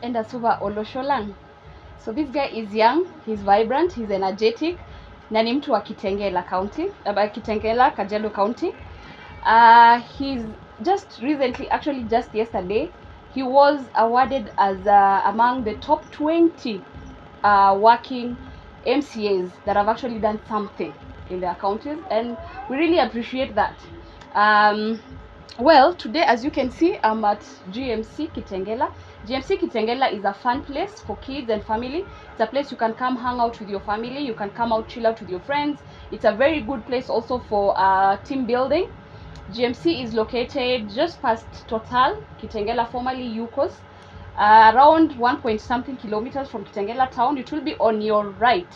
and Asuba Olosholang. So this guy is young, he's vibrant, he's energetic. Na ni mtu wa Kitengela County, Kitengela, Kajiado County. He's just recently, actually just yesterday, he was awarded as among the top 20 working MCAs that have actually done something in their counties, and we really appreciate that. Well, today, as you can see, I'm at GMC Kitengela. GMC Kitengela is a fun place for kids and family. It's a place you can come hang out with your family. You can come out, chill out with your friends. It's a very good place also for team building. GMC is located just past Total, Kitengela, formerly Yukos, around 1 kilometers from Kitengela town. It will be on your right,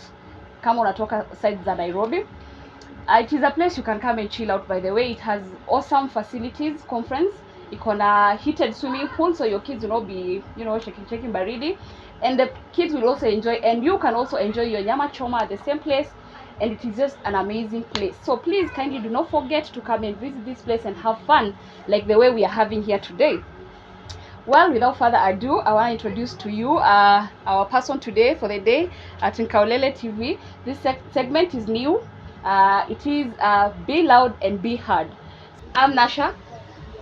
kama unatoka side za Nairobi. It is a place you can come and chill out. By the way, it has awesome facilities, conference. Iko na heated swimming pool, so your kids will not be, checking baridi, and the kids will also enjoy, and you can also enjoy your nyama choma at the same place, and it is just an amazing place. So please kindly do not forget to come and visit this place and have fun like the way we are having here today. Well, without further ado, I want to introduce to you our person today for the day at Nkaulele TV. This segment is new. It is Be Loud and Be Heard. I'm Nasha,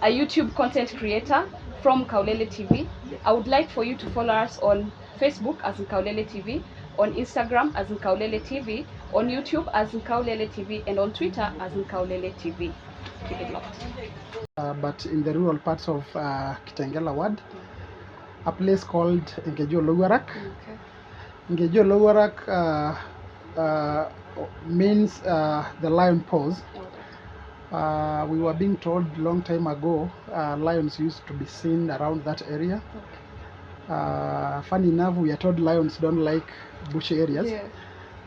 a YouTube content creator from Nkaulele TV. I would like for you to follow us on Facebook as Nkaulele TV, on Instagram as Nkaulele TV, on YouTube as Nkaulele TV, and on Twitter as Nkaulele TV. Keep it locked. But in the rural parts of Kitengela Ward, a place called Kajiado County. Kajiado County means the lion pose. We were being told long time ago lions used to be seen around that area. Funny enough, we are told lions don't like bushy areas. Yeah.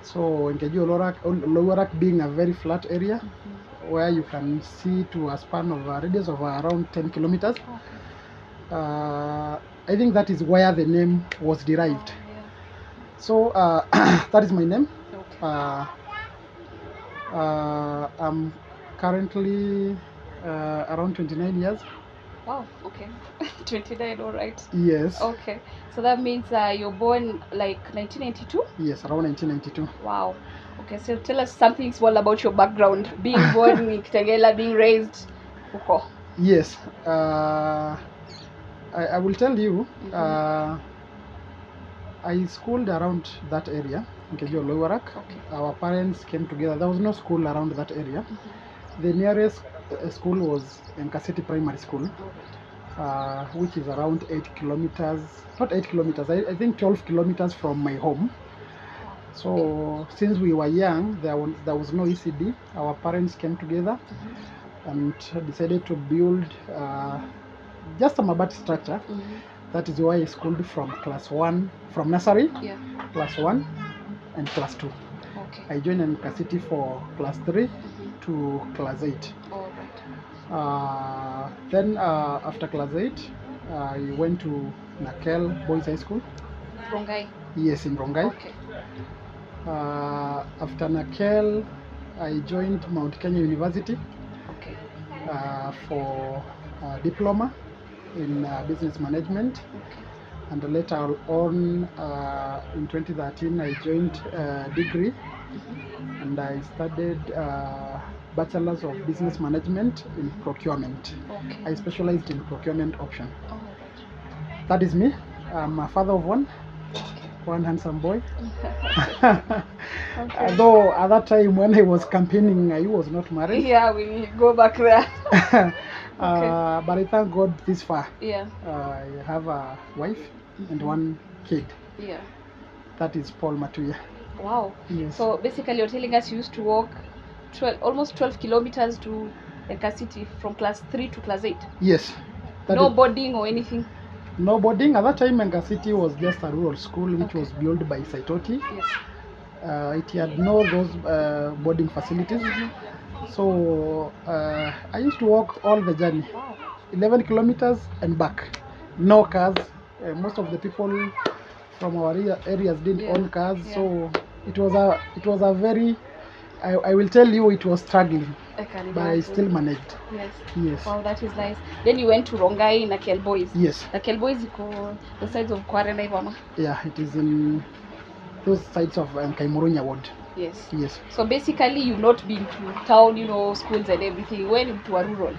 So in Kajiado County being a very flat area, where you can see to a span of a radius of around 10 kilometers. Okay. I think that is where the name was derived. Yeah. So that is my name. Okay. I'm currently around 29 years. Wow, okay. 29, all right. Yes. Okay. So that means you're born like 1992? Yes, around 1992. Wow. Okay, so tell us something small about your background, being born in Kitengela, being raised huko. Yes, I will tell you. I schooled around that area, in Kajiado County. Okay. Our parents came together. There was no school around that area. The nearest school was Nkaulele Primary School, which is around 8 kilometers, not 8 kilometers, I think 12 kilometers from my home. So since we were young, there was no ECD. Our parents came together and decided to build just a mabati structure. That is why I schooled from class 1, from nursery, class 1 and class 2. Okay. I joined Nkaulele for class 3 to class 8. All right. Then after class 8, I went to Nakel Boys High School. Rongai? Yes, in Rongai. Okay. After Nakel, I joined Mount Kenya University. Okay. For a diploma in business management. Okay. And later on, in 2013, I joined a degree, and I studied Bachelor's of Business Management in Procurement. Okay. I specialized in procurement option. Oh, right. That is me. I'm a father of one. One handsome boy. Okay. Though at that time when I was campaigning, I was not married. Yeah, we go back there. Okay. But I thank God this far. Yeah. I have a wife and one kid. Yeah. That is Paul Matuiya. Wow. Yes. So basically you're telling us you used to walk almost 12 kilometers to Nkaulele from class 3 to class 8? Yes. No boarding or anything? No boarding. At that time, Nkaulele was just a rural school which was built by Saito Road. Yes. It had no those boarding facilities. So I used to walk all the journey, 11 kilometers and back. No cars. Most of the people from our areas didn't own cars, so it was a very, I will tell you, it was struggling. I can but I imagine. still managed. Yes. Yes. Wow, that is nice. Then you went to Rongai na Boys. Yes. Na Boys iko the sides of Kware na hivyo ama? Yeah, it is in those sides of Nkaulele Ward. Yes. Yes. So basically you've not been to town, you know, schools and everything. When you were rural?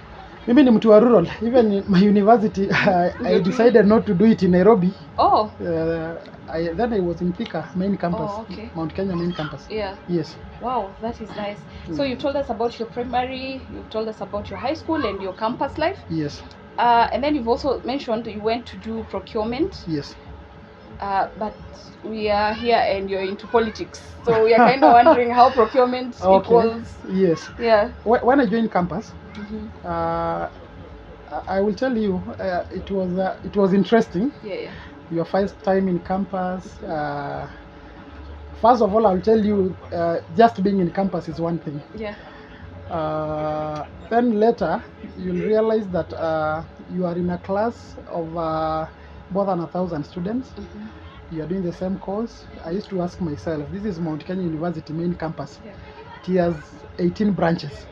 Mimi ni mtu wa rural. Even in my university, I decided not to do it in Nairobi. Oh. Then I was in Thika main campus. Oh, okay. Mount Kenya main campus. Yeah. Yes. Wow, that is nice. So you told us about your primary, you've told us about your high school and your campus life. Yes. And then you've also mentioned you went to do procurement. Yes. But we are here and you're into politics. So we are kind of wondering how procurement equals. Yes. Yeah. When I joined campus, I will tell you, it was interesting. Yeah. Your first time in campus. First of all, I'll tell you, just being in campus is one thing. Yeah. Then later, you'll realize that you are in a class of more than 1,000 students. You are doing the same course. I used to ask myself, this is Mount Kenya University main campus. Yeah. It has 18 branches.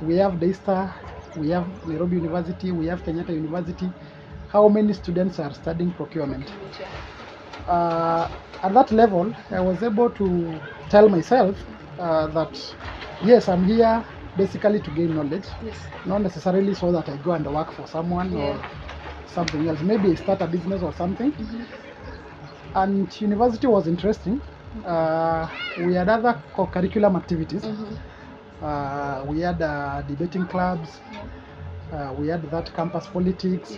We have Daystar, we have Nairobi University, we have Kenyatta University. How many students are studying procurement? At that level, I was able to tell myself that yes, I'm here basically to gain knowledge, not necessarily so that I go and work for someone or something else. Maybe I start a business or something. And university was interesting. We had other co-curriculum activities. We had debating clubs. We had that campus politics.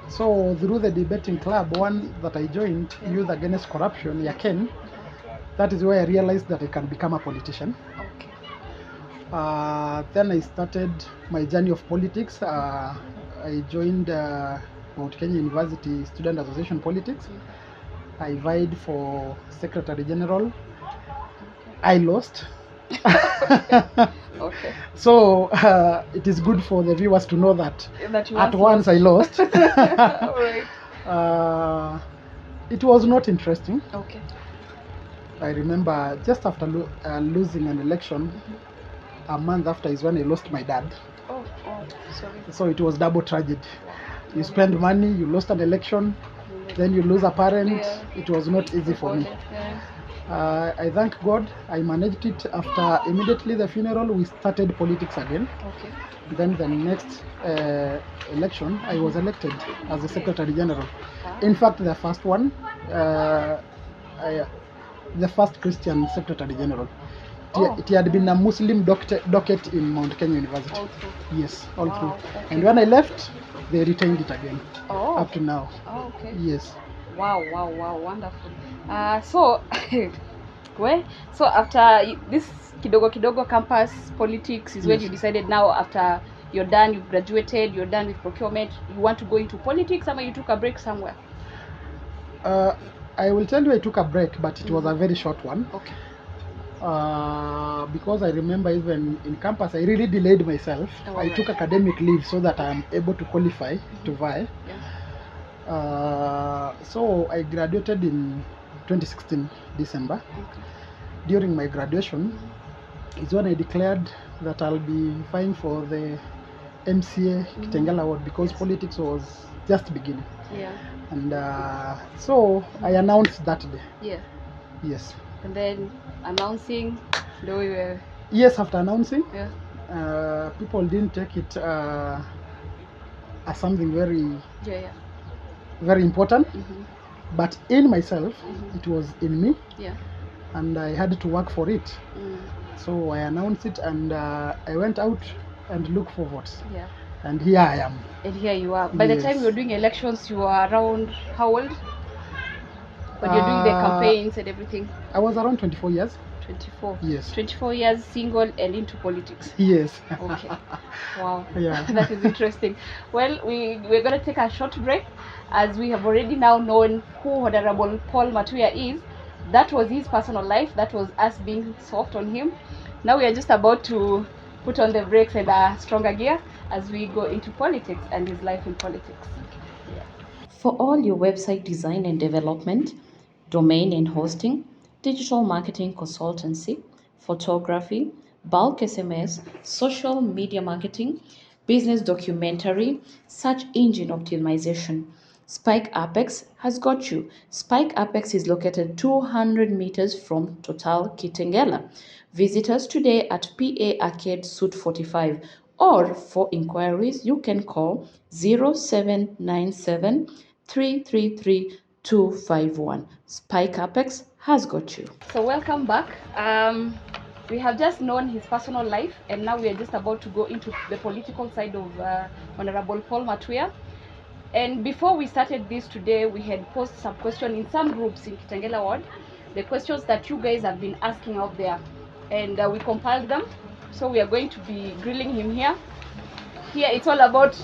So through the debating club, one that I joined, Youth Against Corruption, YAKEN, that is where I realized that I can become a politician. Then I started my journey of politics. I joined Mount Kenya University Student Association Politics. I vied for Secretary General. I lost. Okay. So it is good for the viewers to know that at once I lost. All right. It was not interesting. Okay. I remember just after losing an election, a month after is when I lost my dad. Oh, sorry. So it was double tragedy. You spend money, you lost an election, then you lose a parent. It was not easy for me. I thank God I managed it. After immediately the funeral, we started politics again. Okay. Then the next election, I was elected as the Secretary General. In fact, the first one, the first Christian Secretary General. It had been a Muslim docket in Mount Kenya University. All through. Yes, all through. Okay. And when I left, they retained it again. Up to now. Oh, okay. Yes. Wow, wonderful. So so after this kidogo campus politics is when you decided now, after you're done, you've graduated, you're done with procurement, you want to go into politics, or you took a break somewhere? I will tell you I took a break, but it was a very short one. Okay. Because I remember even in campus, I really delayed myself. I took academic leave so that I am able to qualify to vie. So I graduated in 2016 December. Okay. During my graduation is when I declared that I'll be vying for the MCA Kitengela Ward, because politics was just beginning. And so I announced that day. Yes. And then announcing, though we were... Yes, after announcing, people didn't take it as something very very important. But in myself, it was in me. And I had to work for it. So I announced it, and I went out and looked for votes. And here I am. And here you are. By the time you were doing elections, you were around how old? When you're doing the campaigns and everything? I was around 24 years. 24? Yes. 24 years, single and into politics? Yes. Okay. Wow. That is interesting. Well, we're going to take a short break, as we have already now known who Honorable Paul Matuiya is. That was his personal life. That was us being soft on him. Now we are just about to put on the brakes and a stronger gear as we go into politics and his life in politics. For all your website design and development, domain and hosting, digital marketing consultancy, photography, bulk SMS, social media marketing, business documentary, search engine optimization. Spike Apex has got you. Spike Apex is located 200 meters from Total Kitengela. Visit us today at PA Arcade Suite 45, or for inquiries you can call 0797 333 251. Spike Apex has got you. So welcome back. We have just known his personal life, and now we are just about to go into the political side of Honorable Paul Matuiya. And before we started this today, we had posted some questions in some groups in Kitengela Ward, the questions that you guys have been asking out there, and we compiled them. So we are going to be grilling him here. Here it's all about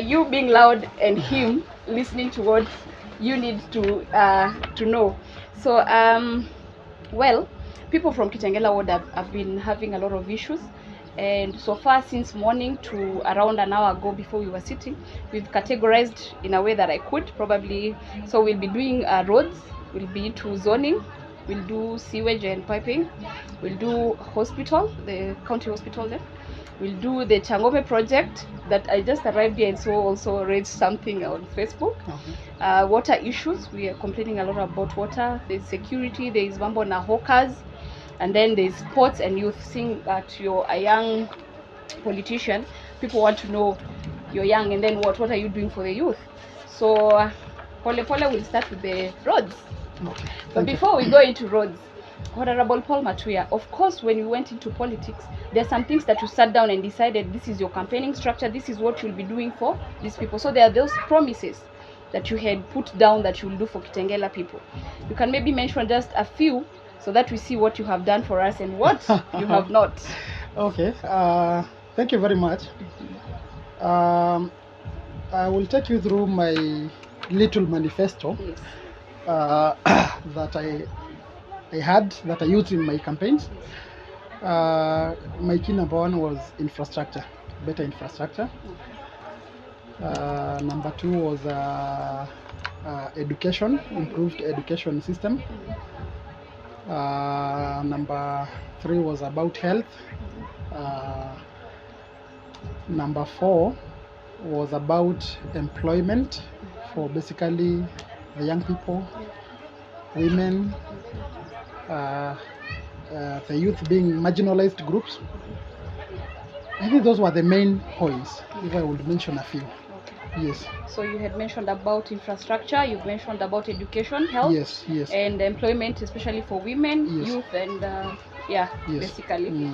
you being loud and him listening to what you need to know. So well, people from Kitengela Ward have been having a lot of issues, and so far since morning to around an hour ago before we were sitting, we've categorized in a way that I could probably. So we'll be doing roads, we'll be into zoning, we'll do sewage and piping, we'll do hospital, the county hospital there, we'll do the Changome project that I just arrived here and so also raised something on Facebook. Water issues, we are complaining a lot about water. There's security, there is mambo na hawkers, and then there's sports and youth. Seeing that you're a young politician, people want to know you're young, and then what are you doing for the youth? So Pole will start with the roads. But before we go into roads, Honorable Paul Matuiya, of course, when you went into politics, there's some things that you sat down and decided this is your campaigning structure, this is what you'll be doing for these people. So there are those promises that you had put down that you'll do for Kitengela people. You can maybe mention just a few so that we see what you have done for us and what you have not. Okay, thank you very much. I will take you through my little manifesto. Yes. That I had, that I used in my campaigns. My key number one was infrastructure, better infrastructure. Number two was education, improved education system. Number three was about health. Number four was about employment for basically the young people, women, the youth being marginalized groups. I think those were the main points, if I would mention a few. Yes. So you had mentioned about infrastructure, you've mentioned about education, health, yes, and employment, especially for women, yes, youth, and yes, basically.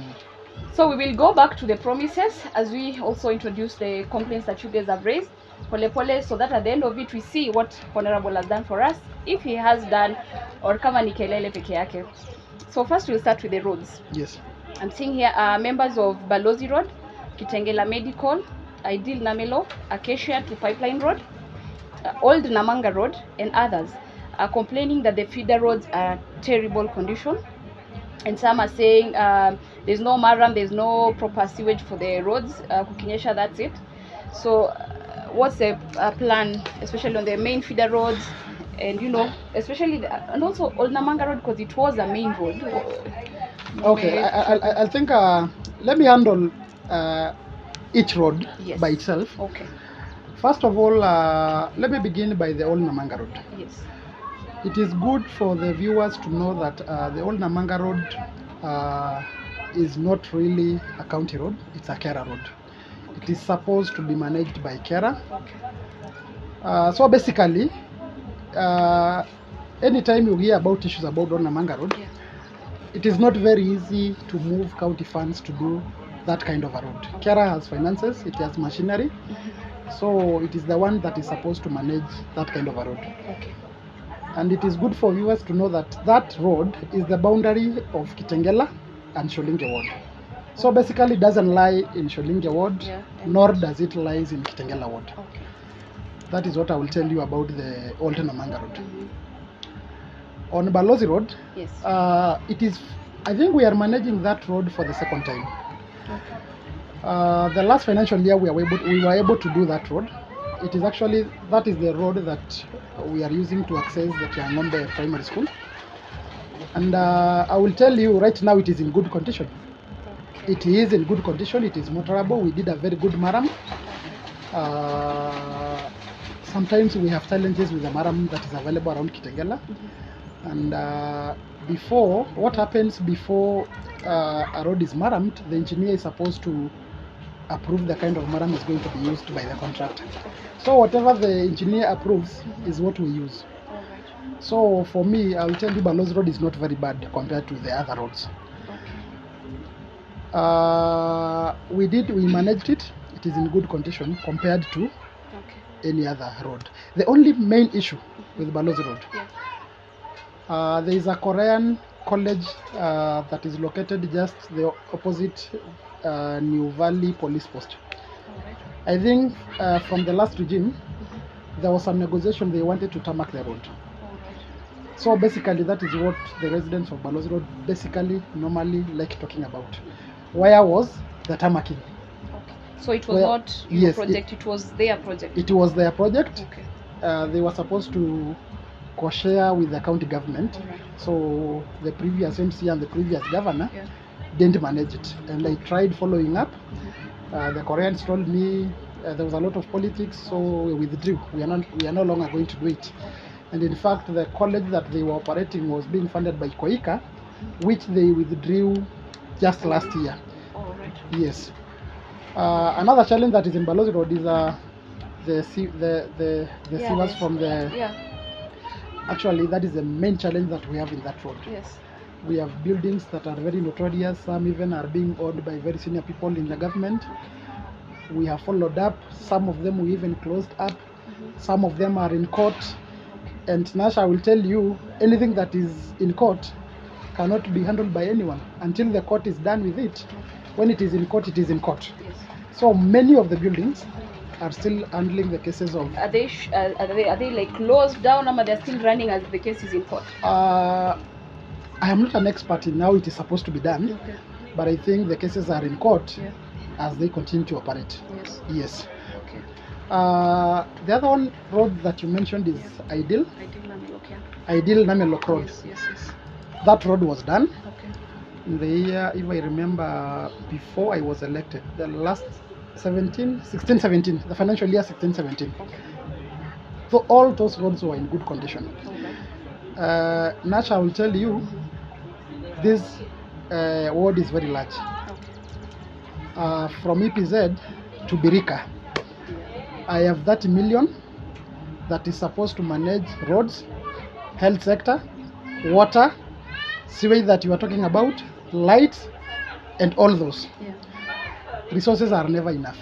So we will go back to the promises as we also introduce the complaints that you guys have raised, pole, so that at the end of it we see what Honorable has done for us, if he has done, or kama ni kelele peke yake. So first we'll start with the roads. Yes. I'm seeing here members of Balozi Road, Kitengela Medical, Ideal Namelo, Acacia to Pipeline Road, Old Namanga Road, and others are complaining that the feeder roads are terrible condition. And some are saying there's no maram, there's no proper sewage for the roads. Kukinyesha, that's it. So what's the plan, especially on the main feeder roads, and especially and also Old Namanga Road, because it was a main road. Okay, I think let me handle each road by itself. Okay. First of all, let me begin by the Old Namanga Road. Yes. It is good for the viewers to know that the Old Namanga Road is not really a county road, it's a Kera road. It is supposed to be managed by Kera. Okay. So basically, anytime you hear about issues about Old Namanga Road, it is not very easy to move county funds to do that kind of a road. Okay. Kera has finances, it has machinery, so it is the one that is supposed to manage that kind of a road. Okay. And it is good for viewers to know that that road is the boundary of Kitengela and Sholinge Ward. So basically it doesn't lie in Sholinge Ward, nor does it lie in Kitengela Ward. Okay. That is what I will tell you about the Old Namanga Road. On Balozi Road, yes. It is, I think we are managing that road for the second time. Okay. The last financial year we were able to do that road. It is actually, that is the road that we are using to access the Changombe Primary School. And I will tell you right now it is in good condition. It is in good condition. It is motorable. We did a very good maram. Sometimes we have challenges with the maram that is available around Kitengela. And what happens before a road is marammed, the engineer is supposed to approve the kind of maram is going to be used by the contractor. So whatever the engineer approves is what we use. So for me, I'll tell you, Balozi Road is not very bad compared to the other roads. We managed it. It is in good condition compared to any other road. The only main issue with Balozi Road, there is a Korean college that is located just the opposite New Valley Police Post. I think from the last regime, there was some negotiation. They wanted to tarmac the road. So basically, that is what the residents of Balozi Road basically normally like talking about. Where was the tarmacking? So it was not your project, it was their project? It was their project. They were supposed to co-share with the county government. So the previous MCA and the previous governor didn't manage it. And I tried following up. The Koreans told me there was a lot of politics, so we withdrew. We are no longer going to do it. And in fact, the college that they were operating was being funded by Koika, which they withdrew just last year. Yes. Another challenge that is in Balozi Road is the sewage from the. Actually, that is the main challenge that we have in that road. We have buildings that are very notorious. Some even are being owned by very senior people in the government. We have followed up. Some of them we even closed up. Some of them are in court. And Nasha will tell you, anything that is in court cannot be handled by anyone until the court is done with it. When it is in court, it is in court. So many of the buildings are still handling the cases of. Are they like closed down, or they're still running as the case is in court? I am not an expert in how it is supposed to be done, but I think the cases are in court as they continue to operate. Yes. The other road that you mentioned is Ideal Namelok Road. That road was done in the year, if I remember, before I was elected, the last 17, the financial year 16-17. So all those roads were in good condition. Nasha will tell you, this ward is very large. From EPZ to Birika, I have 30 million that is supposed to manage roads, health sector, water, sewage that you are talking about, lights, and all those. Resources are never enough.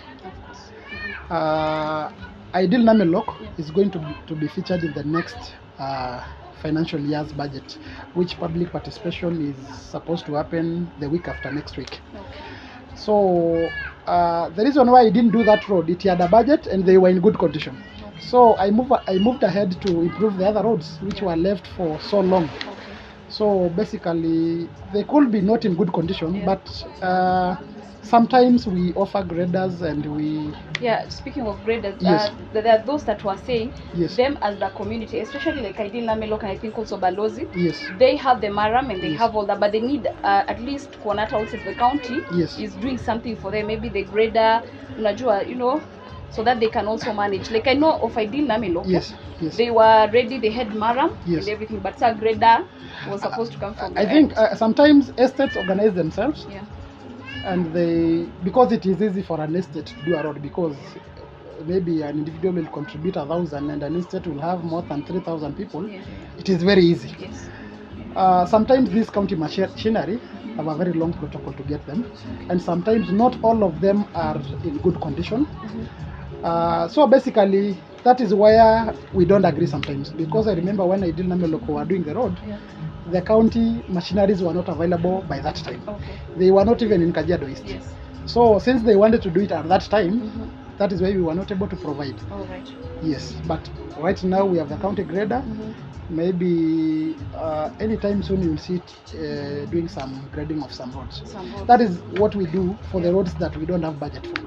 Ideal Namelok is going to be featured in the next financial year's budget, which public participation is supposed to happen the week after next week. So the reason why I didn't do that road, it had a budget and they were in good condition. So I moved ahead to improve the other roads which were left for so long. So basically they could be not in good condition, but sometimes we offer graders and we. Speaking of graders, there are those that were saying them as the community, especially like Ideal Namelok and I think also Balozi. They have the maram and they have all that, but they need at least Kuanata also the county is doing something for them. Maybe the grader, so that they can also manage. Like I know of Ideal Namelok, they were ready, they had maram and everything, but the grader was supposed to come from. I think sometimes estates organize themselves. And because it is easy for an estate to do a road, because maybe an individual will contribute 1,000 and an estate will have more than 3,000 people. It is very easy. Sometimes this county machinery have a very long protocol to get them, and sometimes not all of them are in good condition. So basically that is where we don't agree sometimes, because I remember when Ideal Namelok were doing the road, the county machineries were not available by that time. They were not even in Kajiado East. So since they wanted to do it at that time, that is why we were not able to provide. Yes, but right now we have the county grader. Maybe anytime soon you will see it doing some grading of some roads. That is what we do for the roads that we don't have budget for.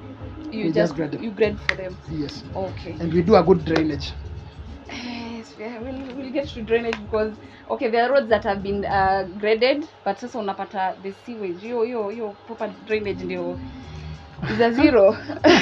You just grade them. You grade for them. Yes. And we do a good drainage. Yeah, we'll get to drainage because okay, there are roads that have been graded, but sasa unapata the sewage, yo proper drainage ndio is a zero.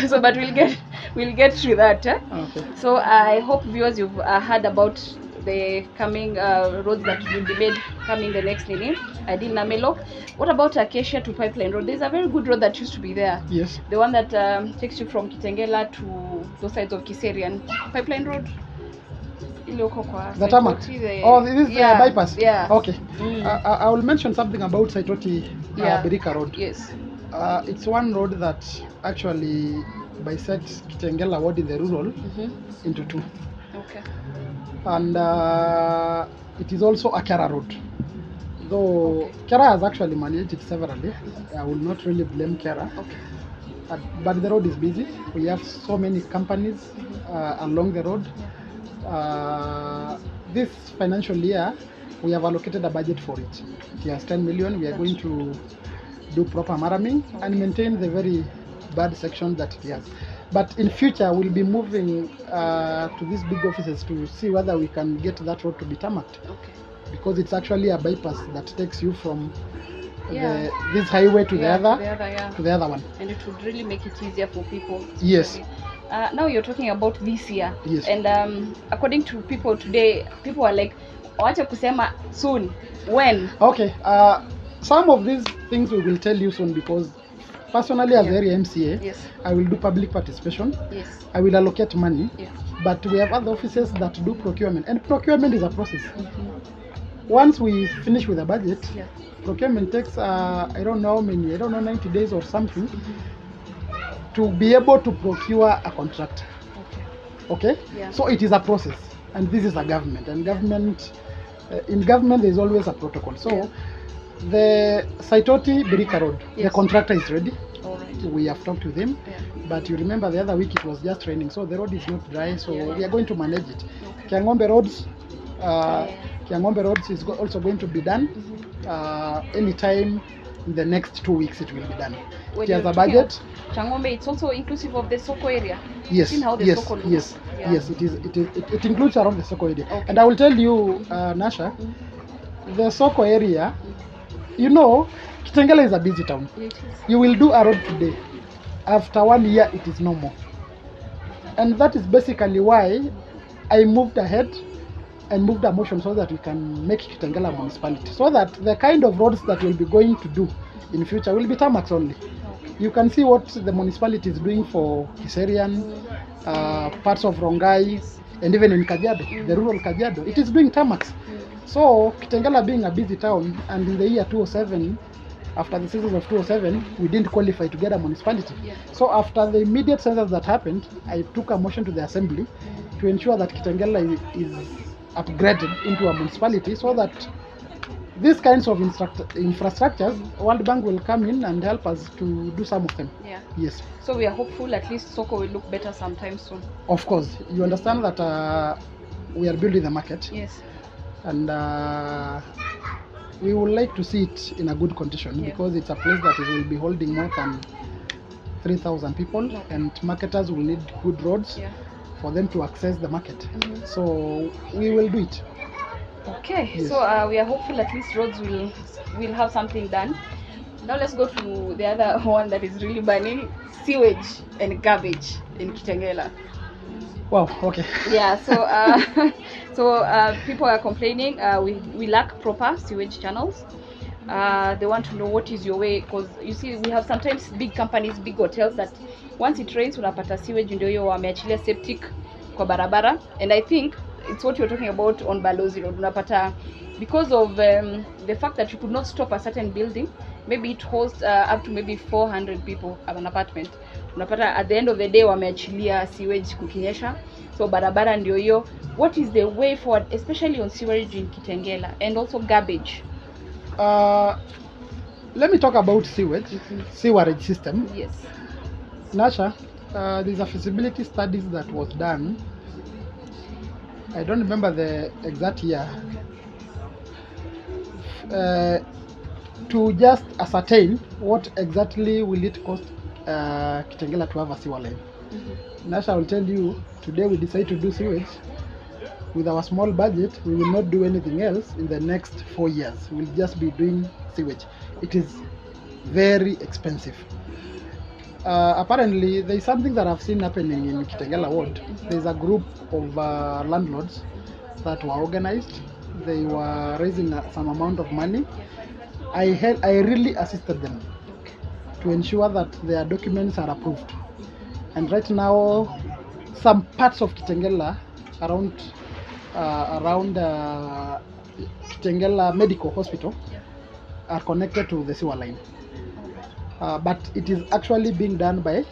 So but we'll get through that. Okay. So I hope viewers you've heard about the coming roads that will be made coming the next nini. I did Namelo. What about Acacia to Pipeline Road? There's a very good road that used to be there. Yes. The one that takes you from Kitengela to those sides of Kiserian. Pipeline Road. The tarmac. Oh, this is the bypass. Yeah. Okay. I will mention something about Saitoti Birika Road. Yes. It's one road that actually bisects Kitengela Ward in the rural into two. Okay. And it is also a Kera road. Though Kera has actually managed it severally. I will not really blame Kera. Okay. But the road is busy. We have so many companies along the road. This financial year, we have allocated a budget for it. It has 10 million. We are going to do proper maraming and maintain the very bad section that it has. But in future, we'll be moving to these big offices to see whether we can get that road to be tarmacked. Okay. Because it's actually a bypass that takes you from this highway to the other one. And it would really make it easier for people. Yes. Now you're talking about this year. Yes. And according to people today, people are like, wacha kusema soon. When? Okay. Some of these things we will tell you soon because personally as area MCA, I will do public participation. Yes. I will allocate money. Yeah. But we have other offices that do procurement. And procurement is a process. Once we finish with the budget, procurement takes, I don't know 90 days or something to be able to procure a contractor. Okay? Yeah. So it is a process. And this is a government. And government, in government, there is always a protocol. So the Saitoti Birika Road, the contractor is ready. All right. We have talked to them. But you remember the other week it was just raining. So the road is not dry. So we are going to manage it. Okay. Kiangombe Roads. Kiangombe Roads is also going to be done anytime in the next 2 weeks. It will be done. It has a budget. Changombe, it's also inclusive of the Soko area. Yes. How the Soko looks. Yes. Yes. It includes around the Soko area. Okay. And I will tell you, Nasha, the Soko area. You know, Kitengela is a busy town. You will do a road today. After 1 year, it is no more. And that is basically why I moved ahead and moved a motion so that we can make Kitengela municipality. So that the kind of roads that we'll be going to do in future will be tarmacs only. You can see what the municipality is doing for Kiserian, parts of Rongai, and even in Kajiado, the rural Kajiado. It is doing tarmacs. So Kitengela being a busy town, and in the year 2007, after the census of 2007, we didn't qualify to get a municipality. So after the immediate census that happened, I took a motion to the assembly to ensure that Kitengela is upgraded into a municipality so that these kinds of infrastructures, World Bank will come in and help us to do some of them. Yes. So we are hopeful at least Soko will look better sometime soon. Of course. You understand that we are building the market. Yes. And we would like to see it in a good condition because it's a place that will be holding more than 3,000 people and marketers will need good roads for them to access the market. So we will do it. Okay. Yes. So we are hopeful at least roads will have something done. Now let's go to the other one that is really burning, sewage and garbage in Kitengela. Wow, okay. Yeah, so people are complaining we lack proper sewage channels. They want to know what is your way, because you see we have sometimes big companies, big hotels that once it rains unapata sewage ndio hiyo wameachilia septic kwa barabara, and I think it's what you're talking about on Balozi Road. Unapata because of the fact that you could not stop a certain building, maybe it hosts up to maybe 400 people at an apartment. Unapata at the end of the day wameachilia sewage kukinyesha, so barabara ndio hiyo. What is the way forward, especially on sewage in Kitengela and also garbage? Let me talk about sewage, sewerage system. Yes. Nasha, there's a feasibility studies that was done. I don't remember the exact year. To just ascertain what exactly will it cost Kitengela to have a sewer line. Nasha will tell you, today we decide to do sewage. with our small budget, we will not do anything else in the next 4 years. We'll just be doing sewage. It is very expensive. Apparently, there is something that I've seen happening in Kitengela Ward. There's a group of landlords that were organized. They were raising some amount of money. I really assisted them to ensure that their documents are approved. And right now, some parts of Kitengela around Kitengela Medical Hospital are connected to the sewer line. But it is actually being done by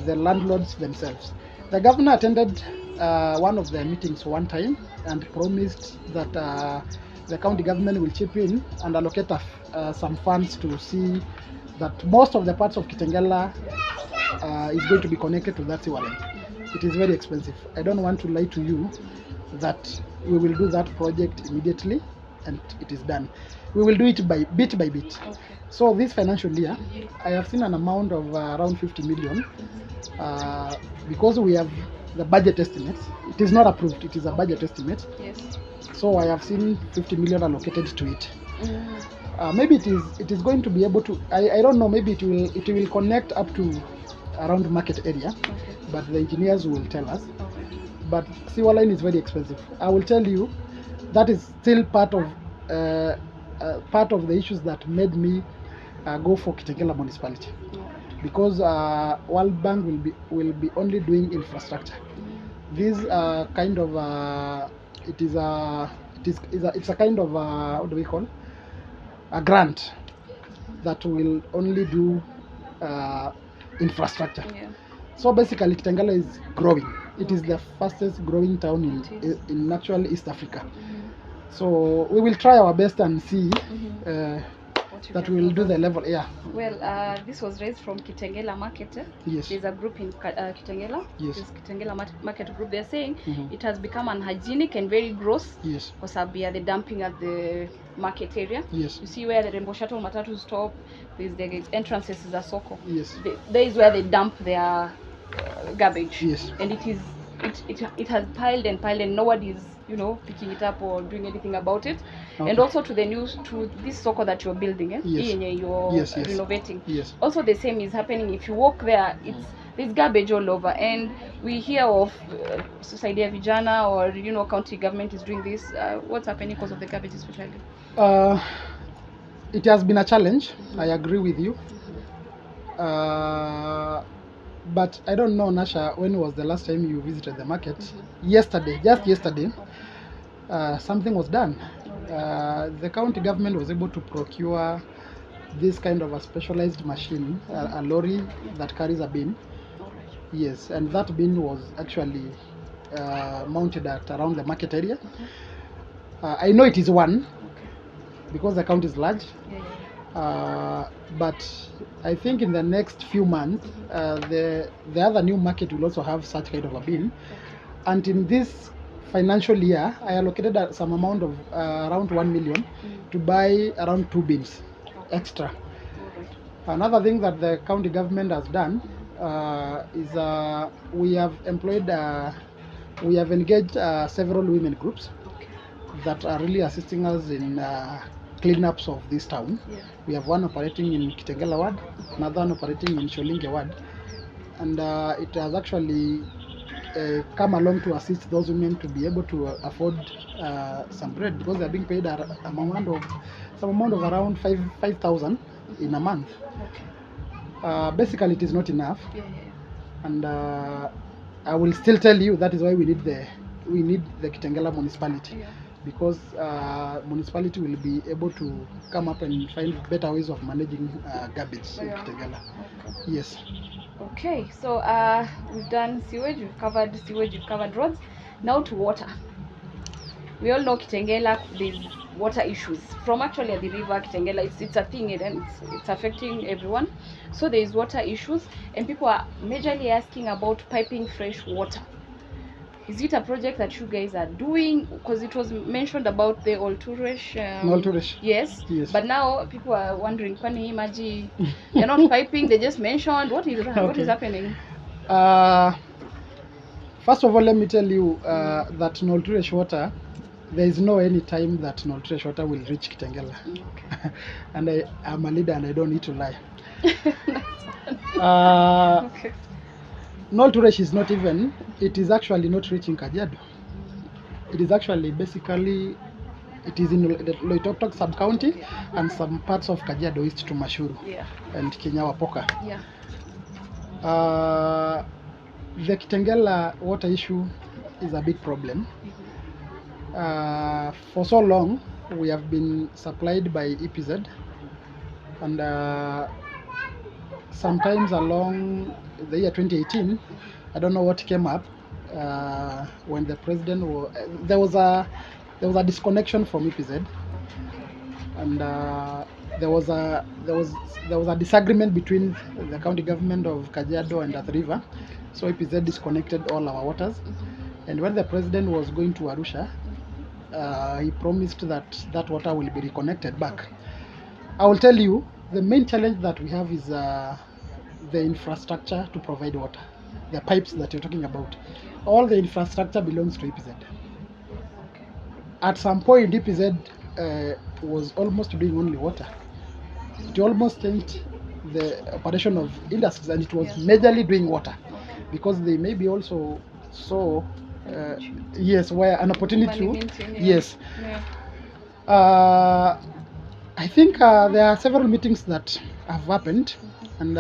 the landlords themselves. The governor attended one of their meetings one time and promised that the county government will chip in and allocate some funds to see that most of the parts of Kitengela is going to be connected to that sewer line. It is very expensive. I don't want to lie to you that we will do that project immediately and it is done. We will do it bit by bit. Okay. So this financial year, I have seen an amount of around 50 million because we have the budget estimates. It is not approved, it is a budget estimate. Yes. So I have seen 50 million allocated to it. Maybe it is going to be able to, I don't know, maybe it will connect up to around market area, okay. But the engineers will tell us. Okay. But sewer line is very expensive. I will tell you, that is still part of the issues that made me go for Kitengela municipality, because World Bank will be only doing infrastructure. This kind of it's a kind of what do we call a grant that will only do infrastructure. Yeah. So basically, Kitengela is growing. It is the fastest growing town in actual East Africa. So we will try our best and see that we will do the level. Yeah. Well, this was raised from Kitengela Market. Yes. There's a group in Kitengela. Yes. This Kitengela Market group. They're saying it has become unhygienic and very gross. Yes. Because the dumping at the market area. Yes. You see where the Rainbow Shuttle Matatu stop. There's the entrances is a soko. Yes. There is where they dump their garbage. Yes. And it has piled and nobody's picking it up or doing anything about it. Okay. And also to this soko that you're building, yes. You're renovating. Yes. Also the same is happening. If you walk there, there's garbage all over, and we hear of Society Vijana or county government is doing this. What's happening because of the garbage especially? It has been a challenge. I agree with you. But I don't know, Nasha, when was the last time you visited the market? Yesterday, just yesterday, something was done. The county government was able to procure this kind of a specialized machine, a lorry that carries a bin. Yes, and that bin was actually mounted at around the market area. I know it is one because the county is large. But I think in the next few months, the other new market will also have such kind of a bin. And in this financial year, I allocated some amount of around 1 million to buy around 2 bins extra. Another thing that the county government has done is we have engaged several women groups that are really assisting us in cleanups of this town. We have one operating in Kitengela Ward, another one operating in Sholinge Ward, and it has actually come along to assist those women to be able to afford some bread, because they are being paid some amount of around 5,000 in a month. Basically, it is not enough, and I will still tell you that is why we need the Kitengela municipality. Because municipality will be able to come up and find better ways of managing garbage in Kitengela. Yes. Okay, so we've done sewage, we've covered roads. Now to water. We all know Kitengela, there's water issues. From actually the river Kitengela, it's a thing and it's affecting everyone. So there is water issues, and people are majorly asking about piping fresh water. Is it a project that you guys are doing? Because it was mentioned about the Olturesh. Yes. But now people are wondering, Kwani Maji, you're not piping, they just mentioned. What is happening? First of all, let me tell you that Nolturesh water, there is no any time that Nolturesh water will reach Kitengela. Okay. And I'm a leader and I don't need to lie. Okay. Nolturesh is not even, it is actually not reaching Kajiado. It is actually basically, it is in the Loitoktok sub-county and some parts of Kajiado East to Mashuru and Kinyawa Poka. Yeah. The Kitengela water issue is a big problem. For so long, we have been supplied by EPZ, and sometimes along the year 2018, I don't know what came up when the president was, there was a disconnection from EPZ, and there was a disagreement between the county government of Kajiado and Athi River, so EPZ disconnected all our waters. And when the president was going to Arusha, he promised that water will be reconnected back. I will tell you, the main challenge that we have is the infrastructure to provide water, the pipes that you're talking about. All the infrastructure belongs to EPZ. At some point, EPZ was almost doing only water. It almost changed the operation of industries, and it was majorly doing water, because they maybe also saw yes, where an opportunity to, yes. I think there are several meetings that have happened, and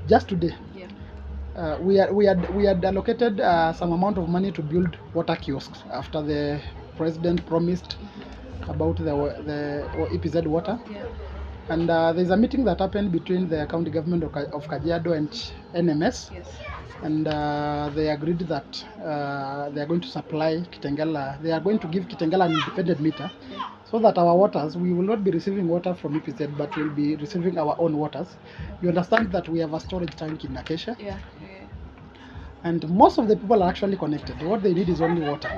just today we had allocated some amount of money to build water kiosks after the president promised about the EPZ water. And there's a meeting that happened between the county government of Kajiado and NMS. And they agreed that they are going to supply Kitengela. They are going to give Kitengela an independent meter, so that our waters, we will not be receiving water from EPZ, but we'll be receiving our own waters. You understand that we have a storage tank in Acacia. And most of the people are actually connected. What they need is only water.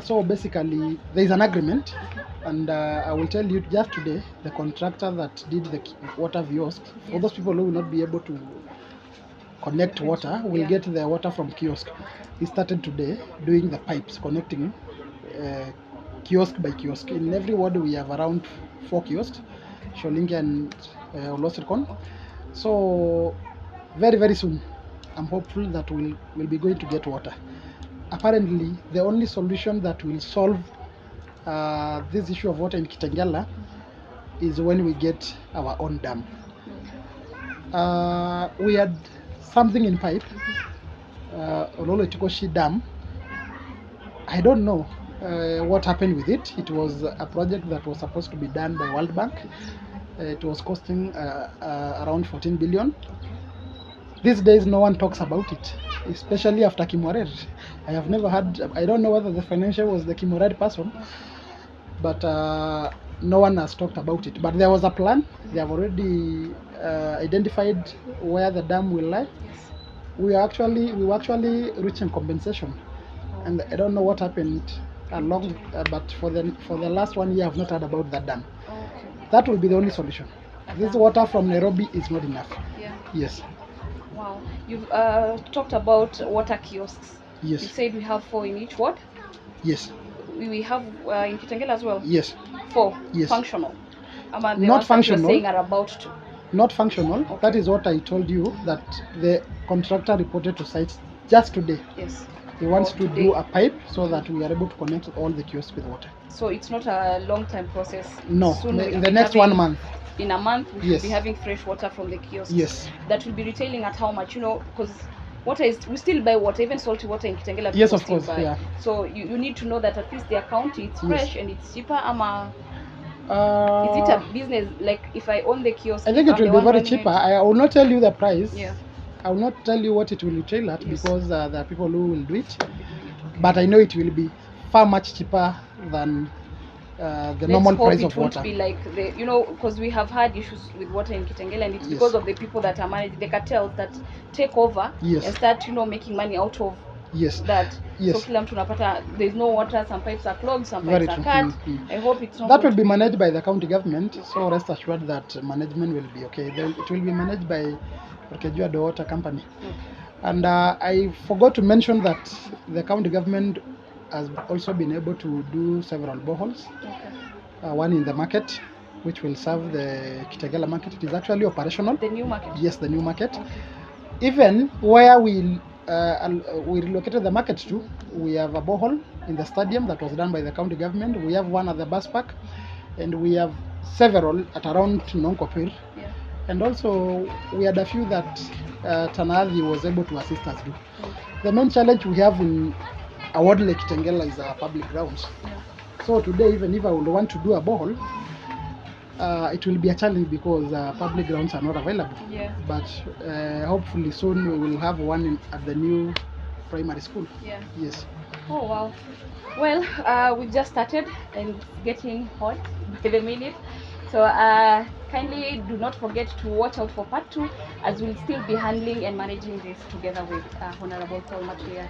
So basically, there is an agreement, and I will tell you just today, the contractor that did the water kiosks, for those people who will not be able to connect water, will get the water from kiosk. He started today doing the pipes, connecting kiosk by kiosk. In every ward we have around 4 kiosks, Sholingi and Olosirkon. So very, very soon, I'm hopeful that we'll be going to get water. Apparently, the only solution that will solve this issue of water in Kitengela is when we get our own dam. We had something in pipe, Ololo Tikoshi Dam. I don't know what happened with it. It was a project that was supposed to be done by World Bank. It was costing around 14 billion. These days, no one talks about it, especially after Kimorer. I have never had, I don't know whether the financial was the Kimorer person, but no one has talked about it. But there was a plan. They have already identified where the dam will lie. We were actually reaching compensation, and I don't know what happened along. But for the last 1 year, I've not heard about that dam. That will be the only solution. This water from Nairobi is not enough. Yes. Wow. You've talked about water kiosks. Yes. You said we have 4 in each ward. Yes. We have in Kitengela as well. Yes. 4. Yes. Functional. Not functional. Saying are about to. Not functional. Okay. That is what I told you, that the contractor reported to site just today. Yes. He wants to do a pipe so that we are able to connect all the kiosks with water. So it's not a long-time process. No. Soon in the next 1 month. In a month, we should be having fresh water from the kiosks. Yes. That will be retailing at how much? You know, because water is, we still buy water, even salty water in Kitengela. Yes, of course. Yeah. So you need to know that at least their county, it's fresh and it's cheaper. Is it a business, like if I own the kiosk? I think it will be very cheaper. I will not tell you the price. Yeah. I will not tell you what it will retail at, because there are people who will do it. But I know it will be far much cheaper than the normal price of water. It won't be like the, you know, because we have had issues with water in Kitengela, and it's because of the people that are managing the cartels that take over and start, you know, making money out of that. So kila mtu unapata, there's no water, some pipes are clogged, some pipes are cut. I hope it's not. That will be managed by the county government, so rest assured that management will be okay. It will be managed by Kajiado Water Company. And I forgot to mention that the county government has also been able to do several boreholes. Okay. One in the market, which will serve the Kitengela market. It is actually operational. The new market? Yes, the new market. Okay. Even where we relocated the market to, we have a borehole in the stadium that was done by the county government. We have one at the bus park, and we have several at around Nonkopir. Yeah. And also we had a few that Tanadhi was able to assist us do. The main challenge we have in Award Lake Kitengela is our public grounds. Yeah. So today, even if I would want to do a borehole, it will be a challenge because public grounds are not available. Yeah. But hopefully soon we will have one at the new primary school. Yeah. Yes. Oh wow. Well, we just started and it's getting hot by the minute. So kindly do not forget to watch out for part 2, as we'll still be handling and managing this together with Honorable Paul Matuiya.